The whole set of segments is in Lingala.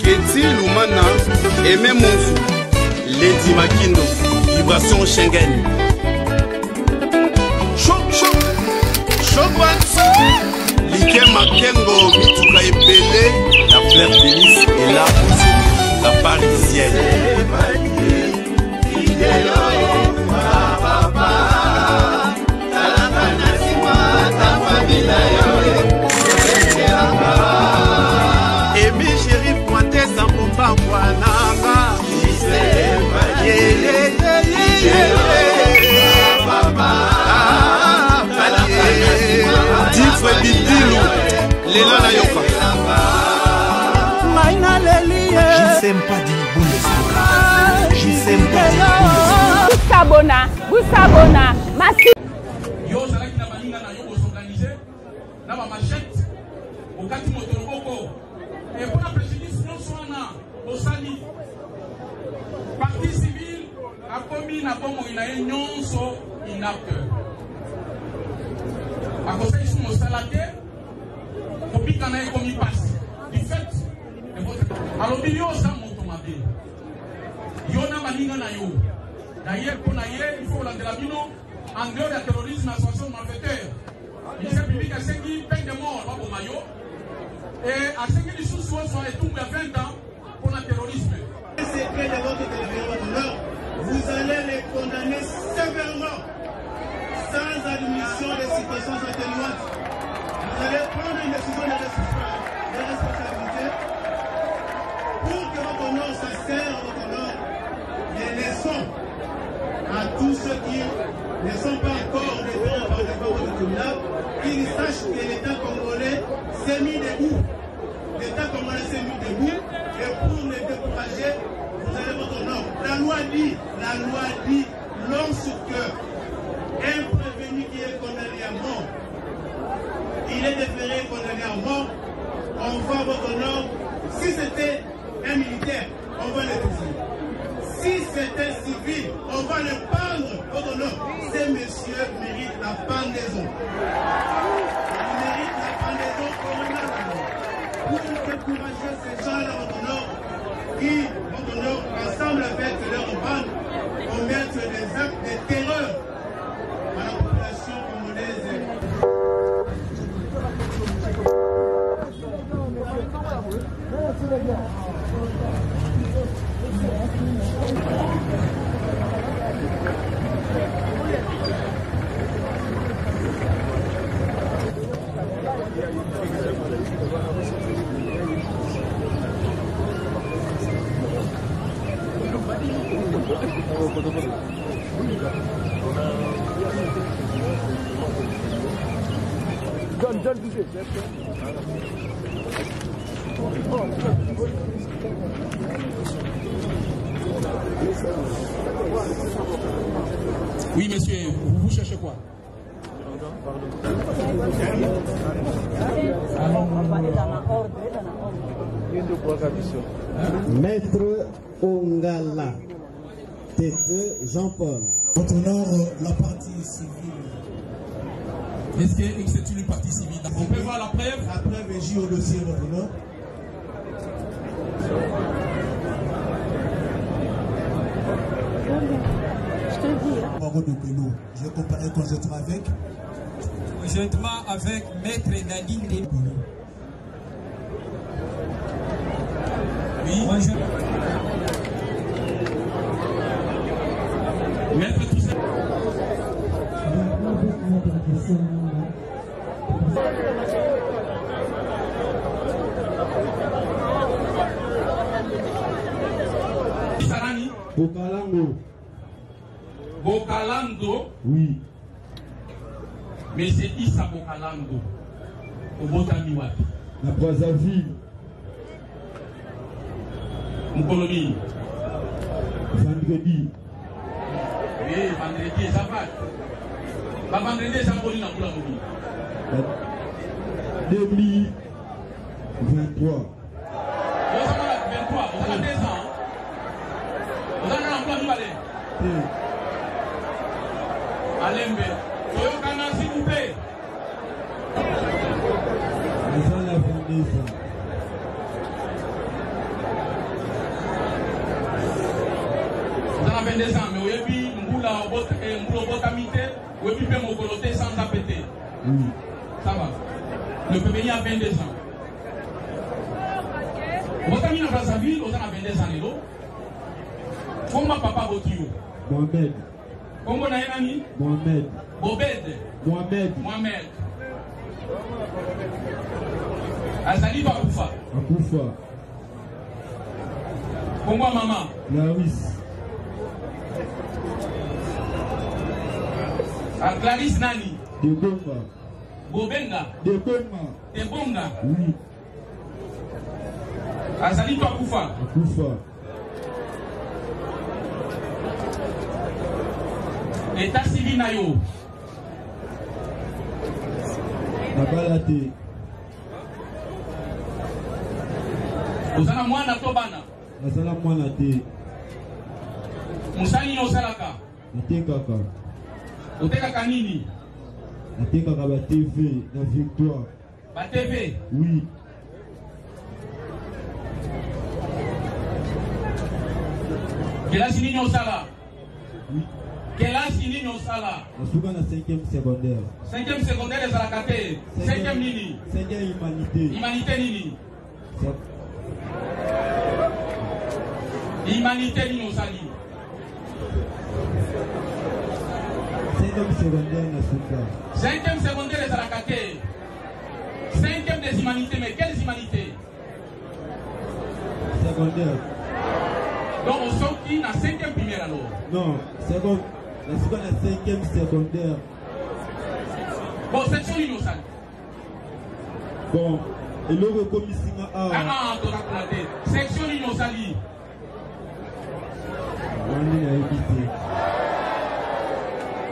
Keti Lumana, Aimé Monzou, Lady Makindo, Vibration Schengen. Choc, Liké Makengo, Mituka Epele, la Fleur Félix et là aussi, la Parisienne. Emi chéri pointé sans pompa wananga. Tifre Bibilou, Lela na yoka. Maina Lelie. J'sais pas dit Bundesliga. J'sais pas dit Busabona, Massi. Yo zalaki na baninga na yo s'organiser na ba machette au kati motoroboko et pour la préjudice non soana au sali partie civile a commis na bomo ina nyonso inapte a conseil sur mon salade kopika na commis passe du fait de votre alors bilio ça moto mabe yo na baninga na yo d'ailleurs pour naïe il faut l'andela bino en dehors du terrorisme, association de malfaiteurs. Il s'est publié à 5 peine de mort au maillot. Et à 5 000 sous soit tout à 20 ans pour le terrorisme. Les secrets de votre téléphone, vous allez les condamner sévèrement, sans admission des situations atténuantes. Vous allez prendre une décision de responsabilité pour que votre honneur s'insère à votre honneur. Les leçons à tous ceux qui ne sont pas encore déférés par le corps de tribunal, qu'ils sachent que l'État congolais s'est mis debout. L'État congolais s'est mis debout et pour les décourager, vous avez votre nom. La loi dit, lorsque un prévenu qui est condamné à mort, il est déféré condamné à mort, on voit votre nom. Si c'était un militaire, on va l'épouser. Si c'est un civil, on va le pendre. Votre nom, ces messieurs méritent la pendaison. Ils méritent la pendaison coronale. Pour décourager ces gens-là, votre nom, qui, votre nom, ensemble avec leur bande, commettent des actes de terreur à la population congolaise. Oui, monsieur, vous cherchez quoi? Maître Ongala, T2 Jean-Paul. Votre honneur, la partie civile. Est-ce que c'est une partie civile? On peut voir la preuve? La preuve est jouée au dossier, votre honneur. Je comparais conjointement avec. Conjointement avec Maître Nadine Débou. Oui. Maître tout ça. Bokalando. Bokalando. Oui. Mais c'est Issa Bokalando. Au Botami Wapi. La Brazzaville. Mukolomi. Vendredi. Oui, vendredi, ça va. Pas vendredi, ça va pour la Mukolomi. 2023. Vous avez 23, vous avez 2 ans. Vous avez un emploi de balai. Alembe. Soyons canards, s'il vous plaît. ans. Vous en avez 22 ans, mais vous avez vu Mboula Botamité, vous avez vu Mokoloté sans apéter. Oui. Ça va. Le peut venir à 22 ans. Vous avez mis dans sa ville, vous en avez 22 ans. Comment papa Botio? Mohamed. Comment on a un ami? Mohamed. Bobed. Mohamed. Mohamed. Azali Bakoufa. Akoufa. Comment maman? Clarisse. Clarisse Nani. Debonga. Bobenga. Debonga. Debonga. Oui. Azali Bakoufa. Akoufa. État civil Nayo. Nabalate. Vous avez moins de Tobana. Nasala mwana te. Musani no Salaka. Natekaka. Oteka Kanini. Natekaka ba TV na Victoire. Ba TV. Oui. Quelle âge ni no Sala? Oui. Quel âge ni no Sala? Nasuka na 5e secondaire. 5e secondaire les Alakate. 5e Nini. 5e humanité. Humanité Nini. Humanité Nini Osali. 5e secondaire Nasuka. 5e secondaire les Alakate. 5e des humanités, mais quelles humanités? Secondaire. Donc on sort qui na 5e primaire alors? Non, seconde. Nasuka na 5e secondaire. Bon, section Nini Osali. Bon, et le recommissionnaire A. Ah, tu as platé. Section Nini Osali. On est à éviter.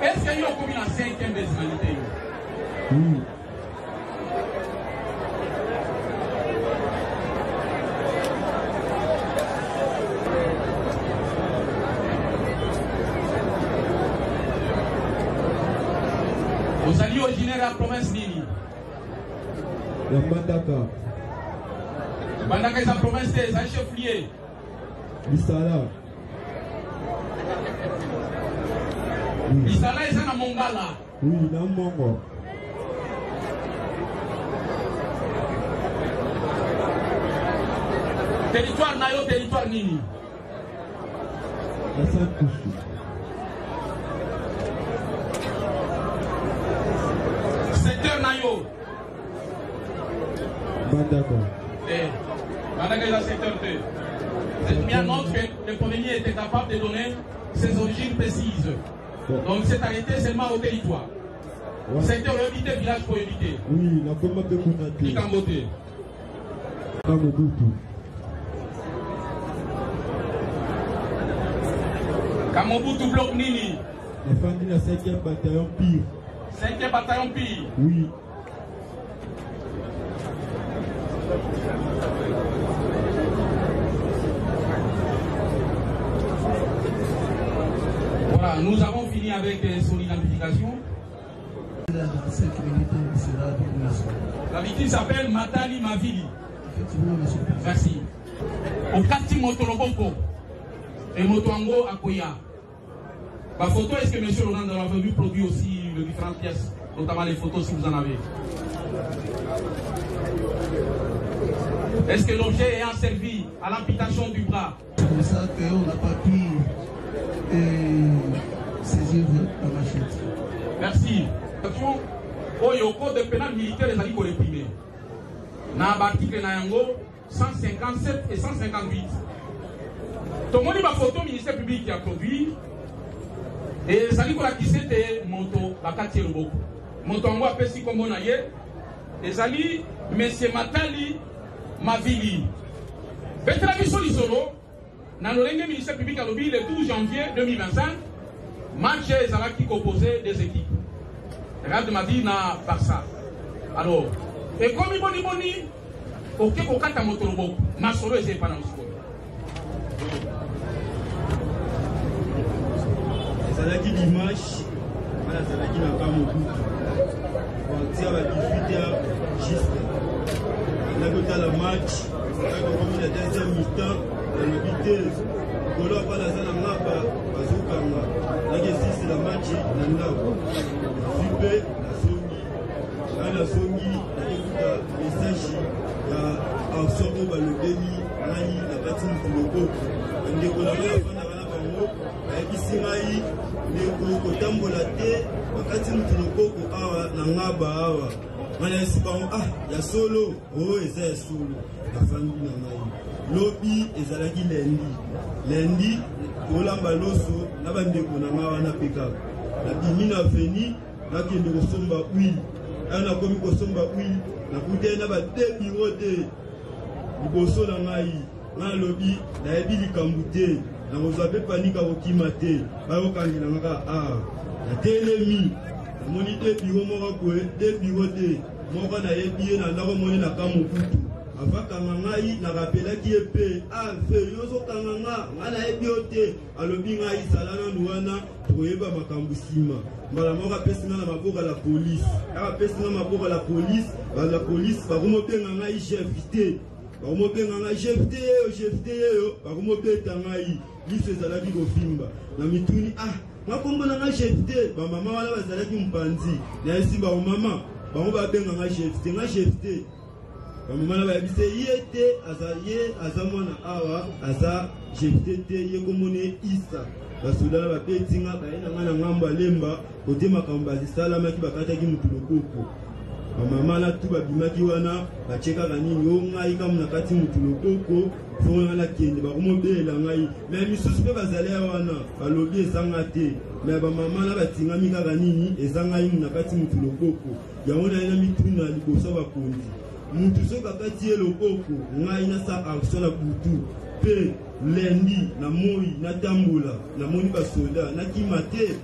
Est-ce qu'il y a eu la 5e des humanités? Oui. Vous allez originaire de la province Nini. La Bandaka. Bandaka est la province des chef-liés. Lissala. Oui. Lissala est à Mongala. Oui, na Mongo. Territoire Nayo, territoire Nini. La Saint-Couchou. Secteur Nayo. Bandaka. Bandaka est dans le secteur 2. C'est bien note que le premier était capable de donner ses origines précises. Donc c'est arrêté seulement au territoire. Ouais. Secteur évité, village pour éviter. Oui, la Goma de Mounate. Ikambote. Kamobutu. Kamobutu bloc Nini. La famille de la 5e bataillon Pire. 5e bataillon Pire. Oui. Voilà, nous avons fini avec son identification. La victime s'appelle Matali Mavili. Merci. Au quartier Motoloboko et Motoango Akoya. Ma photo, est-ce que M. Laurent a vu produit aussi les différentes pièces, notamment les photos si vous en avez? Est-ce que l'objet ayant servi à l'amputation du bras? C'est pour ça qu'on n'a pas pu saisir la machette. Merci. Au code pénal militaire, les alliés réprimés. Dans l'article 157 et 158. Tout le monde a photo ministère public qui a produit. Et les alliés qui c'était Moto, la quartier Loboko. Moto en voie Pessi comme on a hier. Les alliés, M. Matali Mavili. Petra Bissoli Solo, dans le ministère public à Lobi, le 12 janvier 2025, match les alliés qui composaient des équipes. Regarde ma vie na Barça. Alors, et comme il boni, ok, au kata motorobo, ma solo est pas dans le sport. Zalaki dimanche, voilà Zalaki n'a pas mon goût. On tire à 18h juste. la côté la match, comme la deuxième mi-temps, dans le vitesse. Pour leur pas la salle en mapa, parce que comme la question c'est la match, la nave. Super, la songi. Là, la songi, la message, la absorbe le déni, la patine pour le coco. On est pour la fin de la bango, avec ici, les coco tambolate, la patine pour le coco, la naba, on a ici, il y a solo, oh, et c'est solo, la famille n'a Lobi et Zalaki lundi, Olamba Loso, Nabandeko Namawa na Peka. La Bimina Veni, la Kende Kosomba Will, elle a commis Kosomba Will, la Koudé n'a pas deux bureaux de Liboso Namaï, la Lobi, la Ebi Kambouté, la Rosabe Panika Okimate, Bayokangi Nanga A, la Télémi, la Monité Bureau Morakoué, deux bureaux de Mora na Ebi na Naromone na Kamokutu. Avant Kangangai, na rappela qui est payé. Ah, Yoso Kanganga, Mana Ebiote, Alobinga Isalana Nouana, Troeba Makambusima. Malamora Pesina Maboga la police. Ah, Pesina Maboga la police, la police, Barumope Nangai chefité. Barumope Nangai chefité, Barumope Tangai, Lise Zalaki Gofimba. Namituni, ah, Makombo Nangai chefité, Bamama Wala Zalaki Mpanzi. Naisi Barumama, Barumope Nangai chefité, Nangai chefité. Maman a dit yete azaye azamona awa aza jeptete yekomone isa basudala ba petinga baina ngana ngamba lemba kote makamba zisala maki bakata ki mutulokoko maman la tuba bimaki wana bacheka kanini o ngai kam na kati mutulokoko fona la kende ba komobela ngai mais misusu pe bazale wana balobi ezanga te mais ba maman la batinga mika kanini ezanga yi na kati mutulokoko yango na ina mituna liboso bakonzi Mutu soka kati ye loboko ngai na sa action na butu pe lendi na moi na tambola na moni ba soldat na kimate.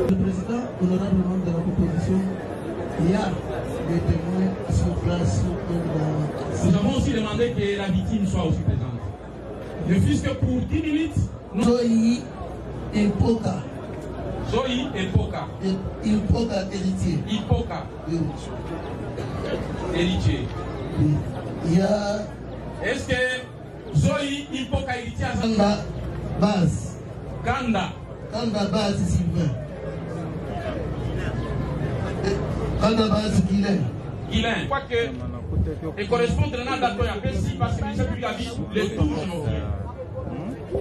Le président, honorable membre de la proposition, il y a des témoins sur place. Nous avons aussi demandé que la victime soit aussi présente. Ne fût-ce que pour 10 minutes. Zoï et Poka. Zoï et Poka. Ipoka héritier. Ipoka. Oui. Héritier. Oui. Il y a. Est-ce que Zoï Ipoka héritier a Kanda Baz. Kanda. Kanda Baz Sylvain. Kanda Baz Guilain. Guilain. Je crois que les correspondants à la date parce que je public a dit le 12 janvier.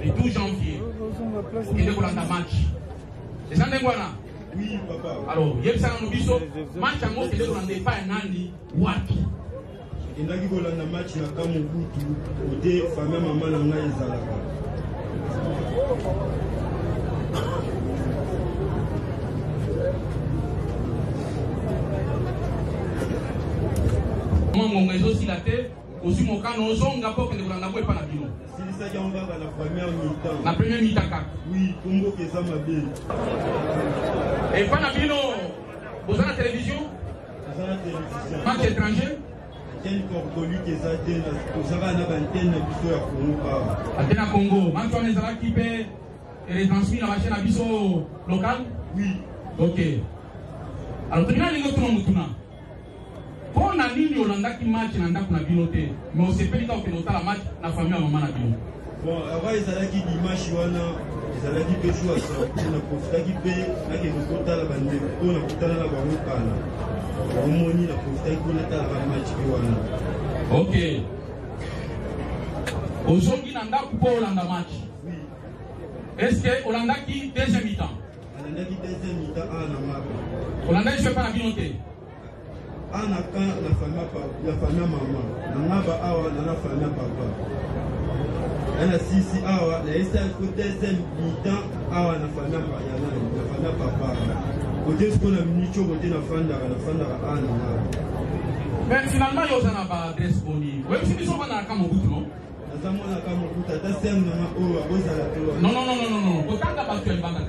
Le 12 janvier. Il est pour la match. C'est ça, oui, papa. Alors, il y a ça dans le biseau. Match à moi, c'est le pas un andi. Waki. Il y a un match na Kamobutu. Côté famille maman na ngai ezalaka. Moi, mon réseau, si la tête, aussi mon canon, on n'a pas que nous n'avons pas la bino. Si ça y on va à la première mi-temps. La première mi-temps. Oui, Congo que ça m'a bien. Et pas la bino, vous avez la télévision? Vous avez la télévision. Match étranger? Quel corpolu que ça donne, vous avez une antenne à Bisso à Congo. Antenne à Congo. Maintenant, les Arabes qui paient et les transmis dans la chaîne à Bisso local? Oui. Ok. Alors, tu as les autres moutons. Pour na nini Olanda qui match na kuna binote mais on s'est pris quand on la match na famille maman na bino. Bon, avant ils allaient qui dimanche wana ils allaient qui jouer ça na profita qui paye na que nous kota la bande ko na kota na ba mukana. On moni na profita ko na ta la match ki wana. OK. Aujourd'hui nanda pour Olanda match. Oui. Est-ce que Olanda qui deuxième mi-temps? Olanda qui deuxième mi-temps na mapa. Olanda il fait pas la binote. Ana kan la famille maman na ba awa na famille papa ana sisi awa la esa ko deuxième mi-temps awa na famille papa côté ce qu'on a mis côté na fanda ana mais finalement yo ça n'a pas adresse boni ouais si ils sont pas dans Kamobutu non azamona Kamobutu ta sem na o aboza la to non kotanga parce que banga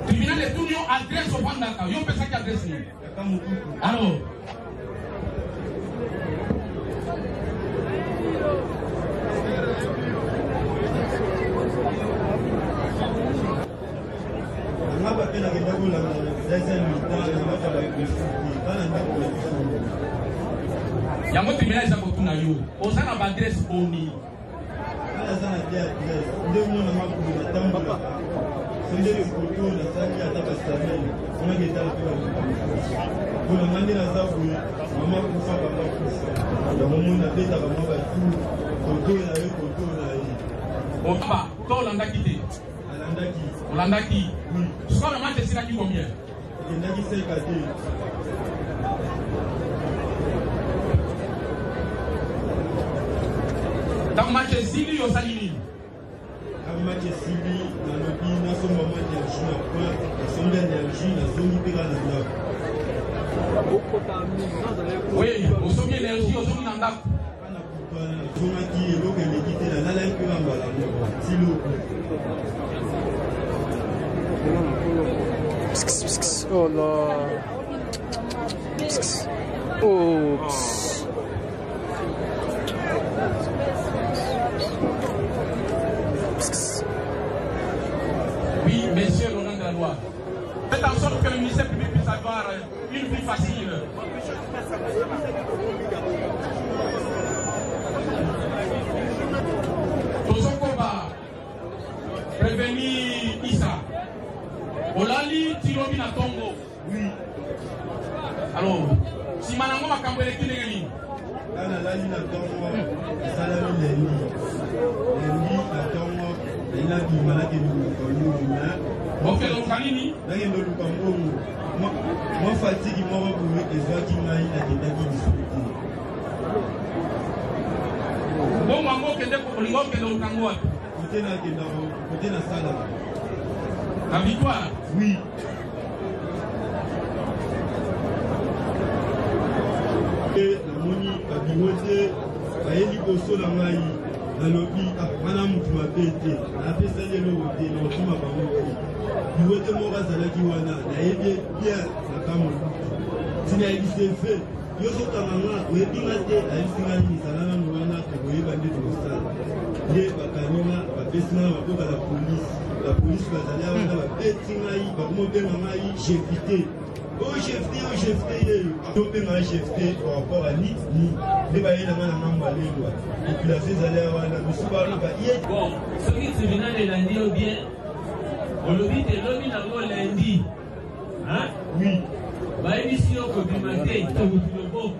tribunal de tout adresse au Bandaka yo pesa qui adresse ni alors ngaba pela ke ndakola deuxième mi-temps na match avec le foot bana ndako ya biso yango temela eza kotuna yo oza na baadresse boni aza na te adresse nde mona makulu natambolaka sonde likoto nasali ata basamele onaki etala mpe mpona nga nde naza boye mama kufa papa kufa yango moni nabetaka mwa batu koto na ye koto na ye okaba to olandaki te alandaki olandaki soka na match esilaki combien ekendaki 5-2 donc match esili osali nini match esili nalobi nasomba mwa énergie na point nasombi énergie nazongi mpe kaka na ndako oui osombi énergie ozongi na ndako kana kupana nazongaki eloko eleki te nalalaki mpe na mbala moko tiloko oh là oh oui monsieur le nom de la loi faites en sorte que le ministère public puisse avoir une vie facile. Tozokoba prévenir Issa olali tirobi na tongo oui alors si manango makambo eleki ndenge nini kana lali na tongo esalami lendi na tongo ina bimalaki lukoluka okeloluka nini nakende oluka mbongo mwa fatiki moko boye ezwaki ngai nakendaki discuti mbongo yango olinga okende oluka ngo wapi kote nakendaka kote nasalaka na victoire oui namoni babimo te baye liboso na ngai nalobi mana mutu mabe te napesali eloko te naokima bango te biwo te moko azalaki wana nayebi bien nakambo tinayebisa efe yo sokanga nga oyebinga te nayebisinga nini zala nanu wana tokoyeba nde tokosala nde bakaninga bapesi nga bakoka na polisi bapolisi bazali wana babeti ngai bakoma obenga ngai chefite oyo chefite ye tobenga chefite par rapport à ni nde bayelanga na ngambo alengwa population ezali wana mosu baloba ye bon soki tribunal elandi yo bien olobi te elobi nango lundi oui bayebisi yo kobima te tobutu loboko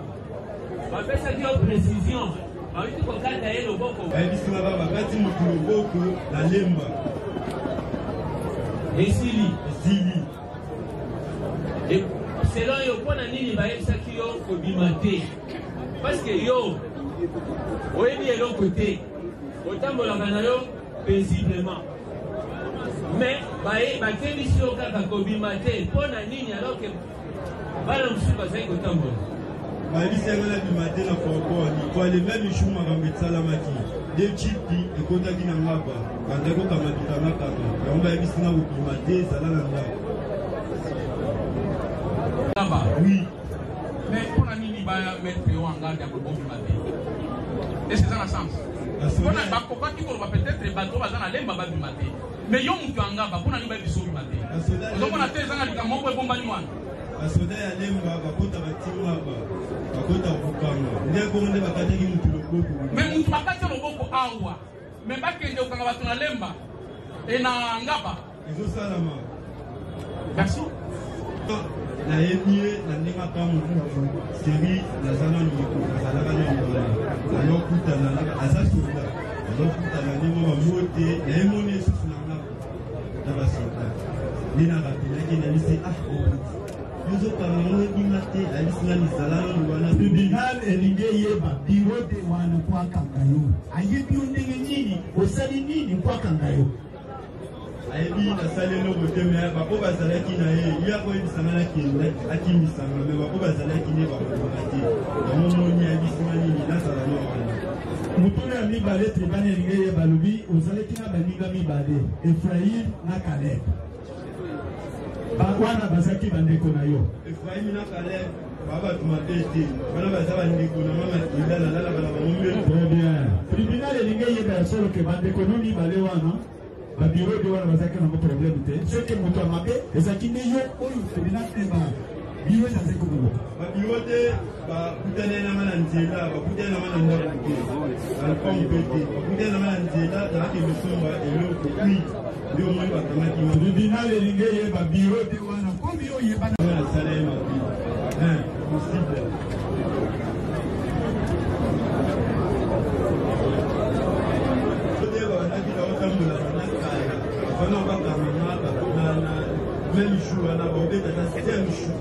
bapesaki yo précision bawiti kokata ye loboko bayebisi nga baba bakati motu loboko na lemba esili selon yo mpona nini bayebisaki yo kobima te parce que yo oyebi eloko te otambolaka na yo paisiblement mais bakebisi yo kaka kobima te mpona nini alors que bana mosusu bazali kotambola bayebisi yango na bima te na forponi po ale meme jour makambo esalamaki de chipi ekotaki na ngaba bandaki okamabikanakaka yango bayebisi nga kobima te ezala na ndako oui mais mpona nini bametre yo en garde ya kobomima te est-ce que eza na sens mpona bakokaki koloba peut-être bato baza na lemba babima te mais yo moto ya ngaba mpona nini bayebiso obima te ozomona te eza na likambo moko ebombani wana basoda ya lemba bakota batimaba bakota kokanga nde bongo nde bakataki mutu loboko mais mutu bakati loboko awa mais bakende okanga bato na lemba e na ngaba ezosalama merci nayebi ye na ndenge aka mokutu seri naza na ndeko nazalaka na mbala nazokutana aza soda nazokutana ndenge bamoo te nayemoni esusu na ngaba na basoda nde nakapelaki nabisi yozokanga ngo ebima te abisinga lizala nanu wana tribunal elingi eyeba biro te wana mpo akanga yo ayebi yo ndenge nini osali nini mpo akanga yo ayebi nasali eloko te me bako bazalaki na ye ye akoyebisanga akimisanga me bako bazalaki ne bakoloka te yango moni ayebisinga nini nazala no wana motuna ya mibale tribunal elingi eyeba lobi ozalaki na baninga mibale Efraim na Caleb wana bazaki bandeko na yo Efraim na Caleb babato mabe te wana baza bandeko na mama kinda nalalaka na bango mbe très bien tribunal elingi eyeba ya solo ke bandeko no mibale wana ba bureau de wana bazaki na problème te soki moto amabe ezaki nde yo oyo tobina te ba bureau za zeko bo ba bureau de ba kutane na mana nzela ba kutane na mana ndako te ba kompete ba kutane na mana nzela za ki musumba eloko kui ndio mwe ba kamati mo tobina le lingeye ba bureau de wana komi yo yeba na salaire ma vie possible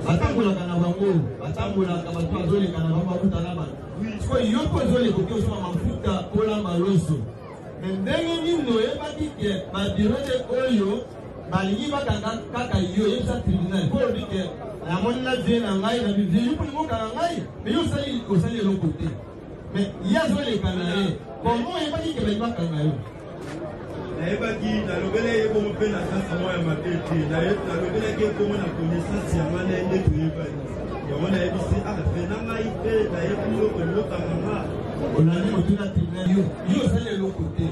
atambulaka na bango atambulaka bato azoleka na bango akutana bato sikoyo yo mpo ezoleka oki osoma mafuta kolamba loso me ndenge nini oyebaki ke babiro te oyo balingi bakanga kaka yo yebisa tribunal mpo olobi ke namoni na vie na ngai na bivie yo mpolingi okanga ngai me yo osali eloko te me ye azoleka na ye komo oyebaki ke balingi bakanga yo nayebaki nalobela ye komo mpe na sansi moko ya mabe te nalobelaki ye komo na connaissance ya wana nde toyebani yango nayebisi fe na ngai mpe nayebi eloko elokanganga olandi motuna tribunal yo osali eloko te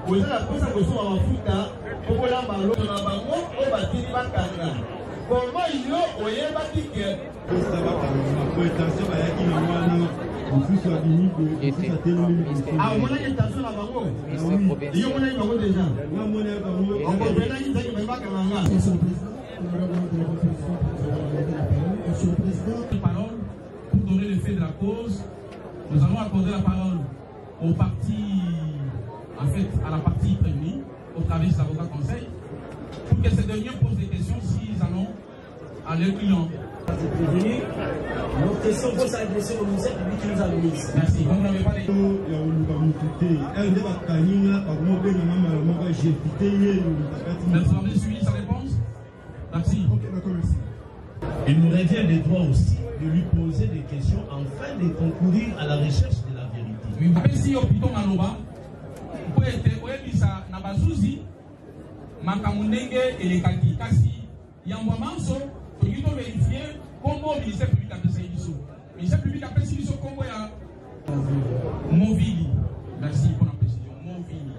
ozala mposa kosoma mafuta okolamba loso na bango oyo batini bakanga komo yo oyebaki ke posa bakanga po etension bayaki na wana mosusu abimiko mosusu atelemi omonaki etension na bango yo omonaki bango deja namonaki bango okopenaki zaki bayebakanga nga parole pour donner le fait de la cause. Nous allons accorder la parole au parti, en fait, à la partie prévenue, au travers de l'avocat conseil, pour que ces derniers posent des questions s'ils en ont à leurs clients. Nos questions vont s'adresser au ministère public qui nous a donné. Merci. Vous n'avez pas les... Vous avez suivi sa réponse? Merci. Ok, d'accord, merci. Il nous revient des droits aussi de lui poser des questions afin de concourir à la recherche de la vérité. Oui, si opito maloba, pour être oebisa na bazuzi, makamundenge elekaki kasi yamba manso, to yuto vérifier comment le ministère public a fait ça. Le ministère public a fait ça comment ya Movili. Merci pour la précision. Movili.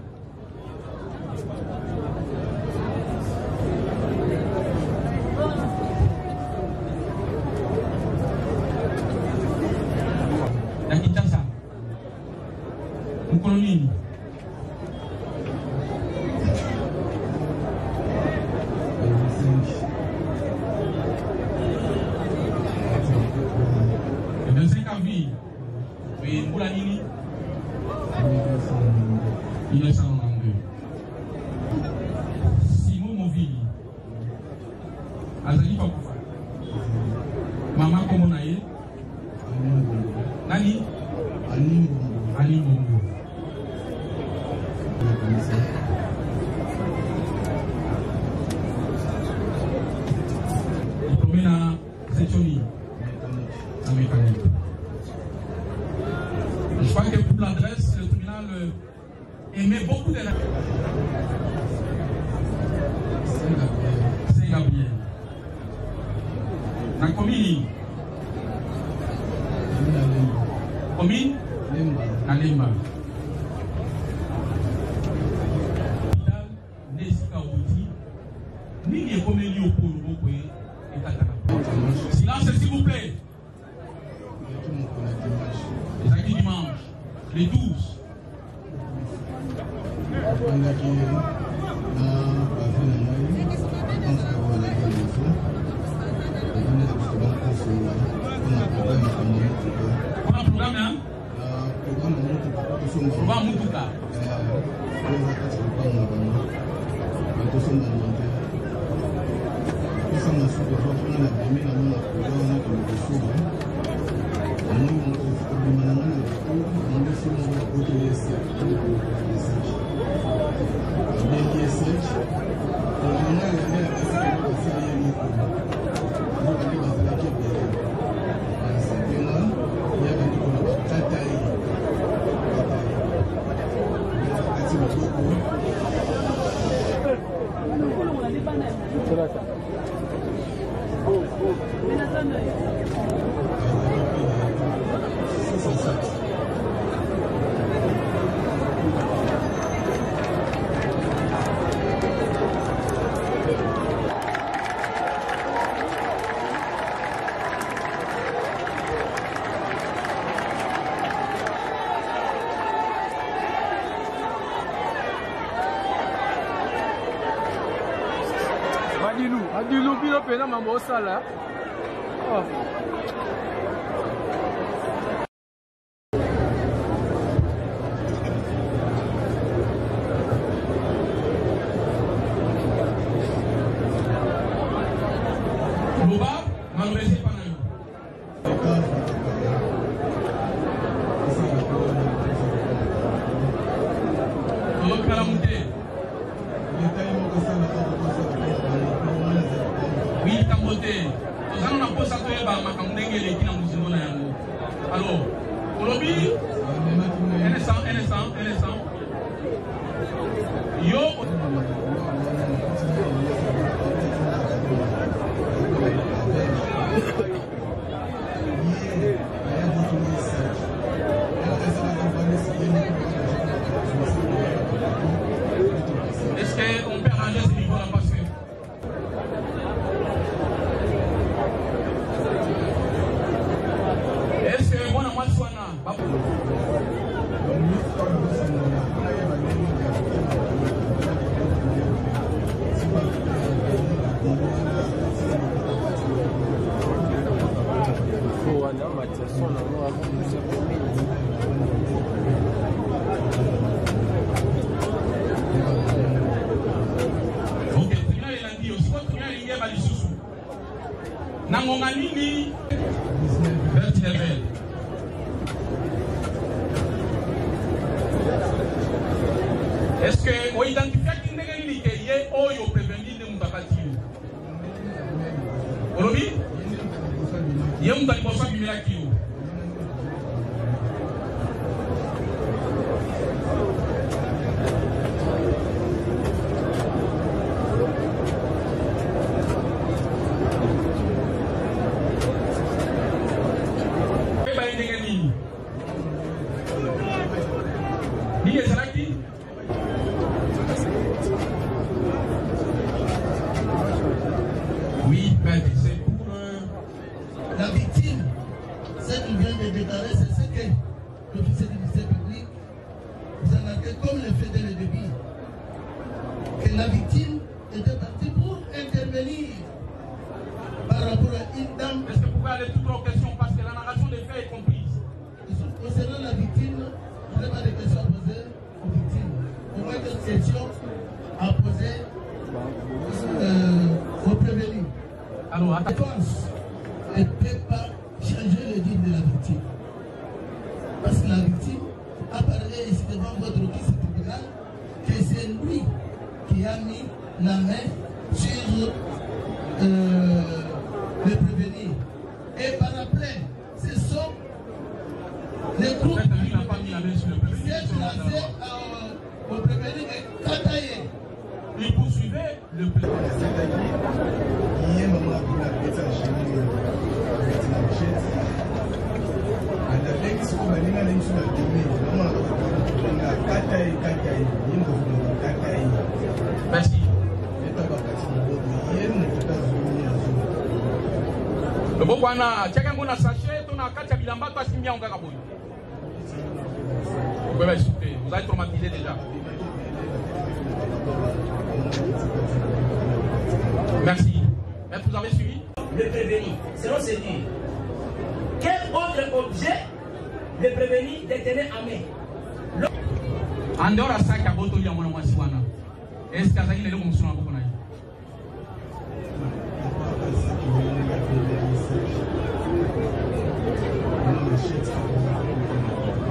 La Kinshasa. Mkolonini. Le 25 avril. Oui, Moulanini. 1992. Simon Movili. Azali Pakufa. Mama Komonaye. Nani? Ali Mbongo. Diplômé dans section en mécanique. Je crois que pour l'adresse, le tribunal aimait beaucoup de la... Saint-Gabriel. La commune. Commune Nalemba. Silence s'il vous plaît. Les acquis dimanche, les 12. On a un programme, hein? Programme Mutuka. pena mambo osala. Oh. Loba, malgré pas nayo. Loba kalamunte. Oui, Kambote. Nous allons poser ça pour Makamdenge les qui n'ont pas yango. Alors, au lobby, un instant. Yo. Est-ce qu'on peut arranger ce niveau là parce que est-ce que moi moi soana Nangonga nini Bert level. Est-ce que on identifie qui n'est nini que ye oyo prévenir de mutakati Olobi ye mutali bosa bimela kiyo Oui, c'est pour la victime. Ce qu'il vient de déclarer, c'est ce que l'officier du ministère public vous a marqué comme le fait dès le début. Que la victime était partie pour intervenir par rapport à une dame. Est-ce que vous pouvez aller toutes aux questions parce que la narration des faits est comprise? Concernant la victime, je n'ai pas de questions à poser aux victimes. Au moins des questions à poser aux prévenus. Alors, la défense ne peut pas changer le dire de la victime. Parce que la victime apparaît ici devant votre office tribunal que c'est lui qui a mis la main sur le prévenu. Et par après, ce sont les groupes qui s'est placé au prévenu et Kataye. Il poursuivait le Merci. Le bon wana, chacun qu'on a sachet, on a quatre bilamba, toi c'est bien on gagne. Vous pouvez m'écouter, vous êtes traumatisé déjà. Merci. Est-ce que vous avez suivi? Le prévenu, selon ce dit. Quel autre objet le prévenu détenait en main? En dehors de ça, il y a beaucoup de gens qui sont là. Est-ce que vous avez des gens qui sont là?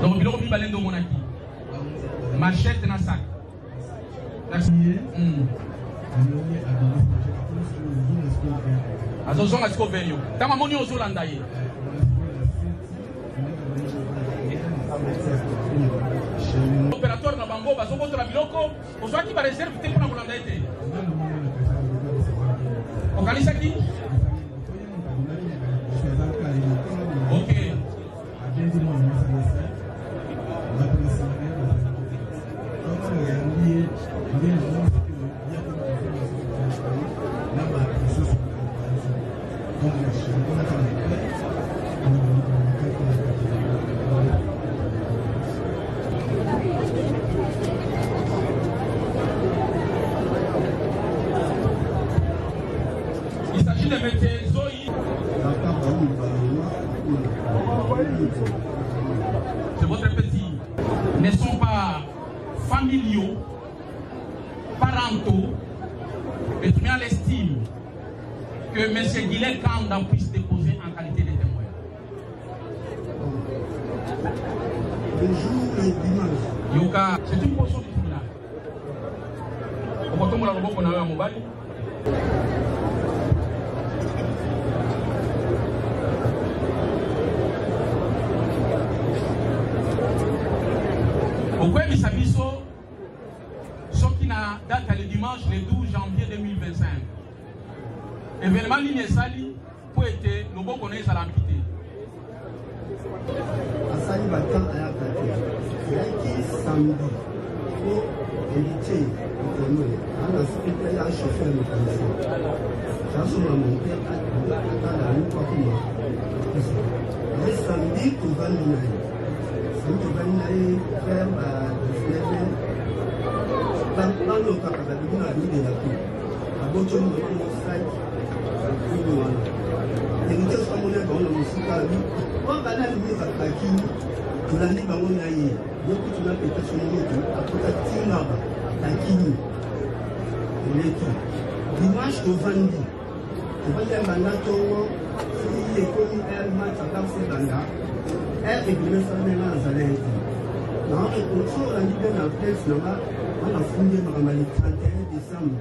Donc, il y a des gens qui sont là. Machette dans le sac. Merci. Azozonga siko venyo. Tama moni ozolanda ye. Opérateur na bango bazoko to la biloko, ozwaki ba réserve te pona kolanda ete. Okalisa ki? OK. Il s'agit C'est votre petit. Ne sont pas familiaux, parentaux, et tout le monde estime que M. Guillet Kanda puisse déposer en qualité de témoin. Yoka, c'est une portion du tribunal. Au bâton, on a un mobile. Pourquoi Missabiso, ce qui n'a date le dimanche le 12 janvier 2025. Événement ligne Sali pour être le bon connaître à l'amitié. Asali Bakan a été samedi pour héritier on a fait un chauffeur mécanicien. J'ai son monté à la rue pour moi. Le samedi pour Vanina. Samedi Vanina faire dans le cas de la vie de la vie. À Bochon, on a héritier sur mon école, on a aussi on va aller à Kakini, tu l'as dit, on a eu. Donc, tu l'as pété sur le moto, après tu l'as Kakini. Dimanche au vendredi, tu vas dire Manato, si les commis air match à Kamsi Banga, air et bien ça n'est pas à l'aise. Non, et pour ça, on a dit dans la presse, on a fondé le 31 décembre.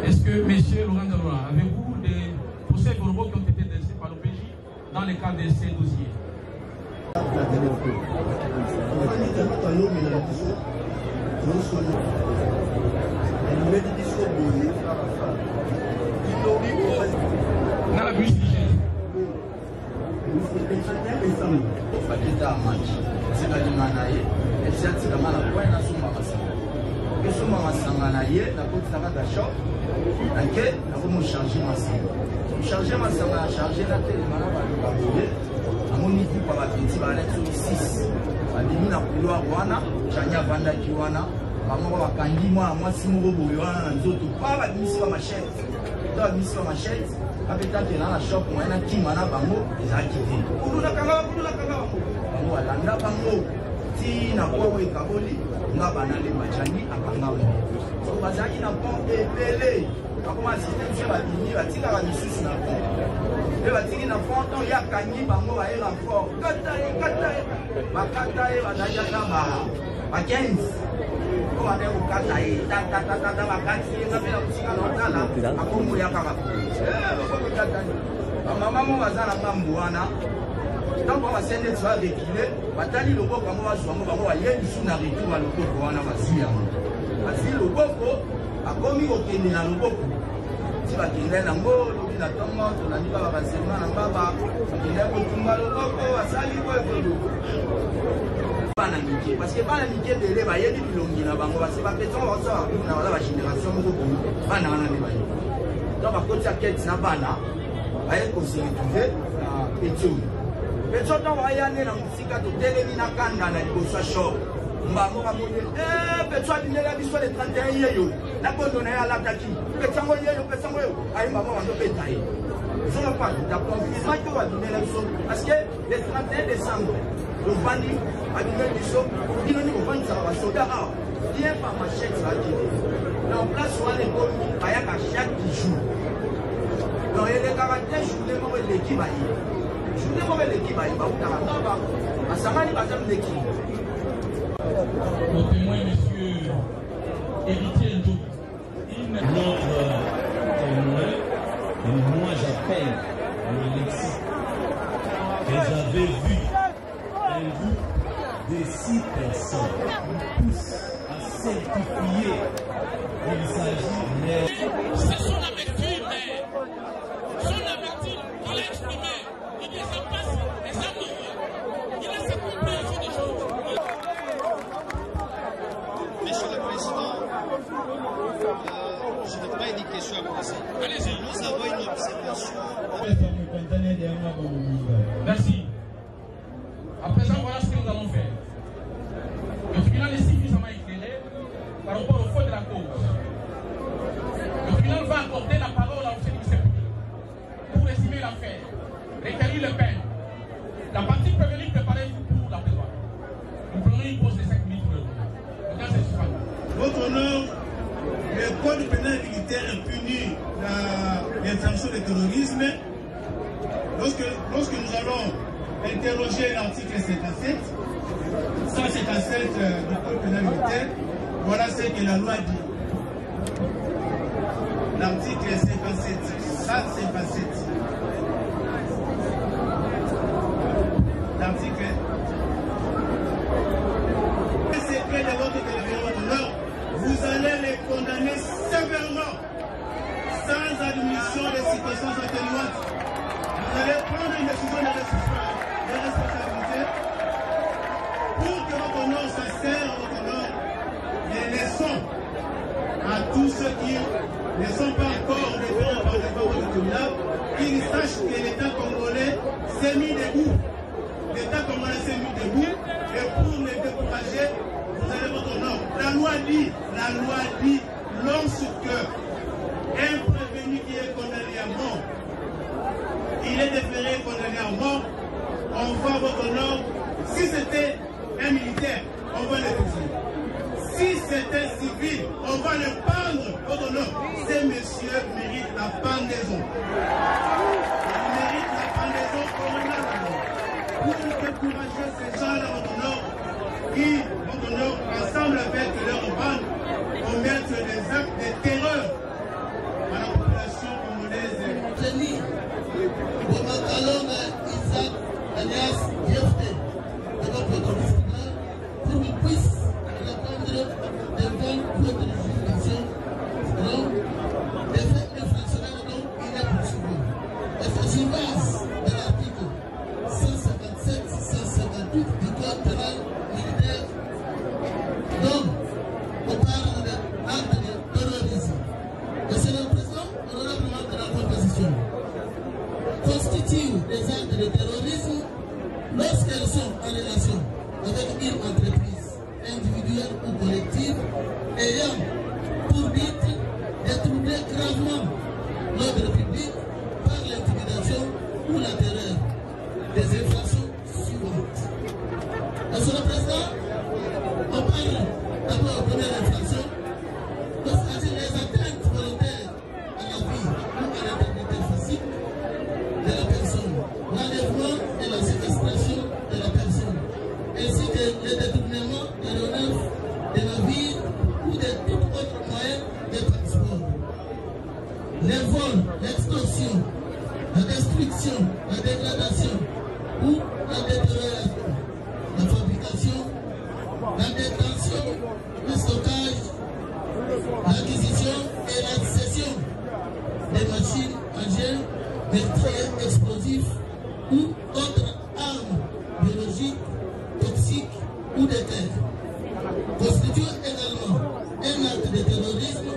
Est-ce que, monsieur Laurent Zaroua, avez-vous des procès verbaux qui ont été dressés par l'OPJ dans le cadre de ces dossiers? Dans la bus chargé ma sanga chargé la télé mana ba babole amoni ku pa batiti ba na 6 badimi na couloir wana chanya vanda kiwana bango ba kangi mwasi moko boyo wana na nzoto pa ba misi ba machette to misi ba machette apeta ke na shop mwana kima na bango ezaki te kudu na kanga bango alanda bango ti na kwa we kaboli nga banale machani akanga so bazaki na pont epele akoma système chez badini batika ba misusu na pont e batiki na pont to ya kangi bango ba era fort kata e badaja na ba 15 ko ba de kata e ta ba kati e ngapela kutika na tala akomo ya kaka ko kata mama mo bazana ngambu wana donc on va sender tu vas reculer batali le boko mo bazwa mo bango ba yebi suna retour na loboko wana basia asi loboko akomi okende na loboko ti bakende na ngolo na tongo to na liba basema na baba bakende kotumba loboko asali ko ekolo bana mike parce que bana mike dele ba yebi bilongi na bango basi ba peton ba sa na wala ba génération moko ko bana wana ne ba yi donc ba koti aketi na bana ba ye ko se retrouver na peton peton to wa ya ne na musika to telemi na kanda na liboso shop mbango ba mone peton dinela biso le 31 yeyo na bondo na ya lataki petango yeyo ayi mama wando betaye je ne pas ta confusion que va donner la chose parce que le 31 décembre le vandi a donné du show qui nous dit vendre ça va soda ah bien par machette ça dit en place on les commis aya ka chaque jour donc il est caractère journée mo l'équipe ayi journée mo l'équipe ayi ba utara naba asamani bazam l'équipe au témoin monsieur héritier Ndo notre témoin, et moi j'appelle Alexis, que j'avais vu un groupe de 6 personnes tous à certifier qu'il s'agit de... C'est son amertume, qu'il a exprimé, il dit ça passe, et ça mouille. Il a cette compréhension des choses. Monsieur le Président, je n'ai pas une question à poser. Allez-y. Nous avons une observation. Merci. À présent, voilà ce que nous allons faire. Le tribunal est suffisamment éclairé par rapport au fond de la cause. Le tribunal va accorder la parole d'intervention du terrorisme, lorsque nous allons interroger l'article 57, 157 du Code pénal militaire, voilà ce que la loi dit. L'article 57, 157. L'article. Les secrets de votre télévision d'honneur, vous allez les condamner sévèrement, sans admission des situations atténuantes. Vous allez prendre une décision de responsabilité pour que votre honneur s'insère, votre honneur, des leçons à tous ceux qui ne sont pas encore déférés par les votes du tribunal, qu'ils sachent que l'État congolais s'est mis debout. L'État congolais s'est mis debout et pour les décourager, vous allez votre honneur. La loi dit, lorsque un prévenu qui est condamné à mort, il est déféré condamné à mort, on va votre honneur. Si c'était un militaire, on va le fusiler. Si c'était un civil, on va le pendre votre honneur. Ces messieurs méritent la pendaison. Ils méritent la pendaison pour décourager ces gens-là, votre honneur, qui, votre honneur, ensemble avec leur bande, commettent des actes de terreur à la population congolaise. Isaac, alias Yefté, de notre tribunal, pour qu'il puisse répondre devant votre juridiction des faits infractionnels dont il est poursuivi. Et c'est sur base de l'article 157-158 du Code pénal militaire dont on parle d'actes de terrorisme. Monsieur le Président, honorablement de la proposition, constituent des actes de terrorisme lorsqu'elles sont en relation avec une entreprise individuelle ou collective ayant pour but de troubler gravement l'ordre public par l'intimidation ou la terreur. Des infractions suivantes. Monsieur le Président, on parle d'abord de première infraction lorsqu'il les atteintes volontaires à la vie ou à l'intégrité physique de la personne, l'enlèvement et la séquestration de la personne, ainsi que le détournement de l'honneur de la vie ou de tout autre moyen de transport. Les vols, l'extorsion, la destruction, la dégradation ou la détérioration, la fabrication, la détention, le stockage, l'acquisition et la cession des machines, engins, meurtriers, explosifs ou autres armes biologiques, toxiques ou de terre, constitue également un acte de terrorisme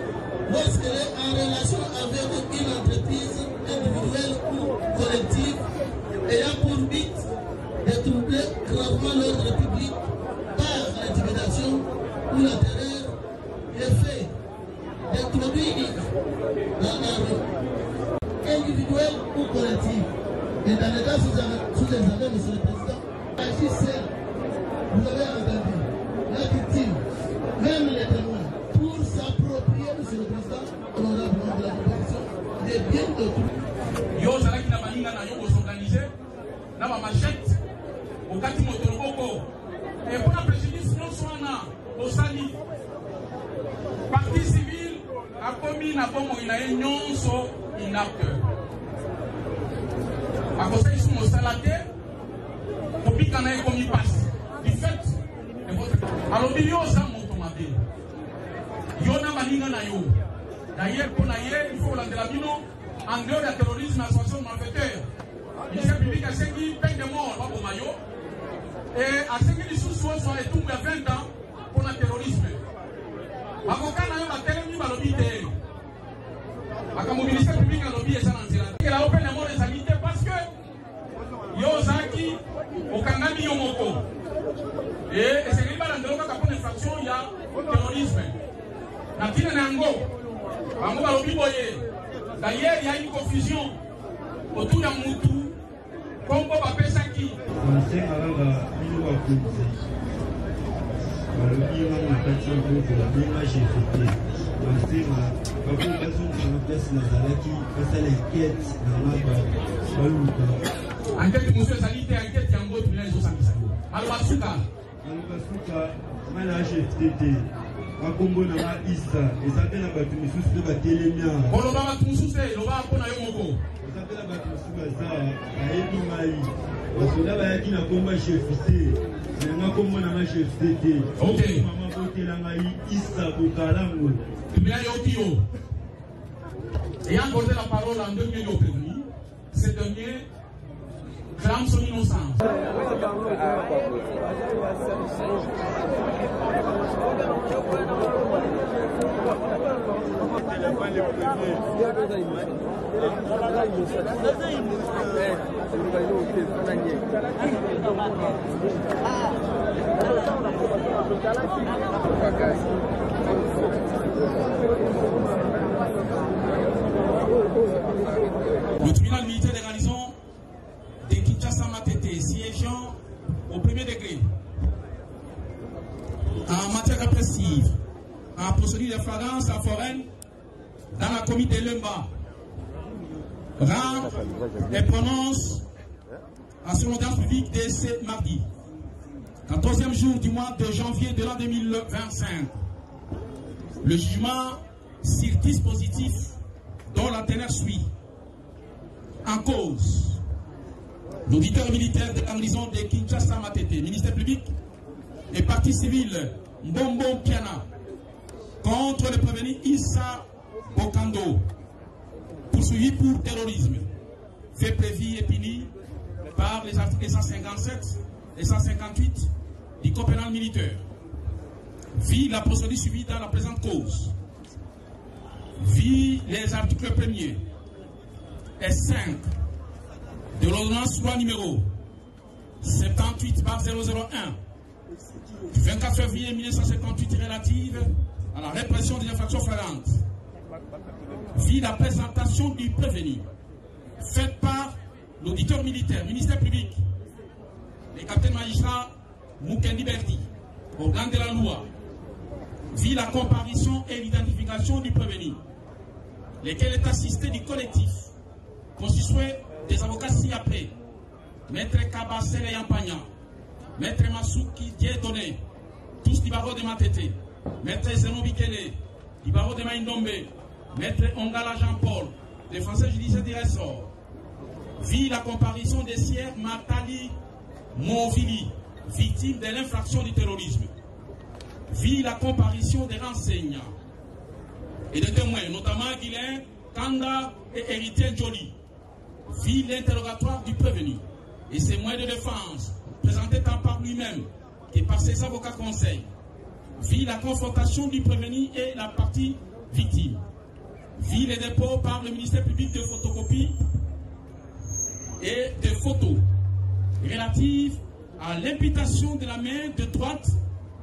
lorsqu'elle est en relation avec une entreprise individuelle ou collective ayant pour but de troubler gravement l'ordre public par l'intimidation ou la terreur, l'effet d'introduire dans la rue individuelle ou collective. Et dans le cas sous examen, Monsieur le Président, agissez, vous avez entendu, la victime, même les témoins, pour s'approprier, Monsieur le Président, honorablement de la proposition, des biens d'autrui. Yo zalaki na baninga na yo s'organiser na ba machette au kati motoroboko et pour la préjudice non soana au sali partie civile a commis na bomo ina nyonso inapte a conseil sur mon salade pour piquer na commis passe du fait de votre alors bio ça monto mabe yo na baninga na yo d'ailleurs pour na il faut la de la bino en dehors du terrorisme, association de malfaiteurs, le ministère public a séqué peine de mort au maillot et a séqué les sous-soins sur les tombes à 20 ans pour le terrorisme. Avocat n'a pas tellement de l'obité. Le ministère public a lobby et ça n'en tira. Il a ouvert la mort des habités parce que Yozaki, au Kangami Yomoko. Et c'est pas dans le cas pour l'infraction, il y a le terrorisme. Natina Nango, Ango va lobby boyer. D'ailleurs, il y a une confusion autour d'un Moutou, comme Boba Pesaki. balobinga na kati ya moko babenga GFT basenga bakokasonkanga place nazalaki basala enquête nanga baluka enquête monsieur ezali te enquête yango tuna ezosangisa yo alobasuka nga na GFT te bakombo nanga isa eza mpe na bato misusu mpe batelemia oloba bato mosusu te loba mpona yo moko eza mpe na bato mosusu baza bayebi ngai basoda bayaki na kombo ya GFT nanga kombo nanga GFT te mama botela ngai isa kokalango bien yoki yo ayant posé la parole en 2000 au prévenu ce dernier clame son innocence. Le tribunal militaire des garnisons de Kinshasa Matete, siégeant au premier degré, en matière répressive, en procédure de flagrance à foraine, dans la commune de Lemba, rend et prononce en son audience publique de ce mardi, 14e jour du mois de janvier de l'an 2025. Le jugement sur dispositif dont la teneur suit. En cause, l'auditeur militaire de la prison de Kinshasa Matete, ministère public et partie civile Mbombo Piana contre le prévenu Issa Bokando, poursuivi pour terrorisme, fait prévu et puni par les articles 157 et 158 du Code pénal militaire. Vit la procédure suivie dans la présente cause. Vit les articles 1er et 5 de l'ordonnance loi numéro 78/001 du 24 février 1958 relative à la répression des infractions flagrantes. Vit la présentation du prévenu faite par l'auditeur militaire, ministère public, le capitaine magistrat Moukendi Berti, organe de la loi. Vit la comparution et l'identification du prévenu, lequel est assisté du collectif constitué des avocats ci-après, Maître Kabasele Yampagna, Maître Masuki Dieudonné, tous du barreau de Matete, Maître Zeno Bikele, du barreau de Maïndombe, Maître Ongala Jean-Paul, des Français judiciaires du ressort. Vit la comparution des sieurs Matali Movili, victime de l'infraction du terrorisme. Vit la comparution des renseignants et des témoins, notamment Guilain, Kanda et Héritier Joly. Vit l'interrogatoire du prévenu et ses moyens de défense, présentés tant par lui-même et par ses avocats conseils. Vit la confrontation du prévenu et la partie victime. Vit les dépôts par le ministère public de photocopie et de photos relatives à l'imputation de la main de droite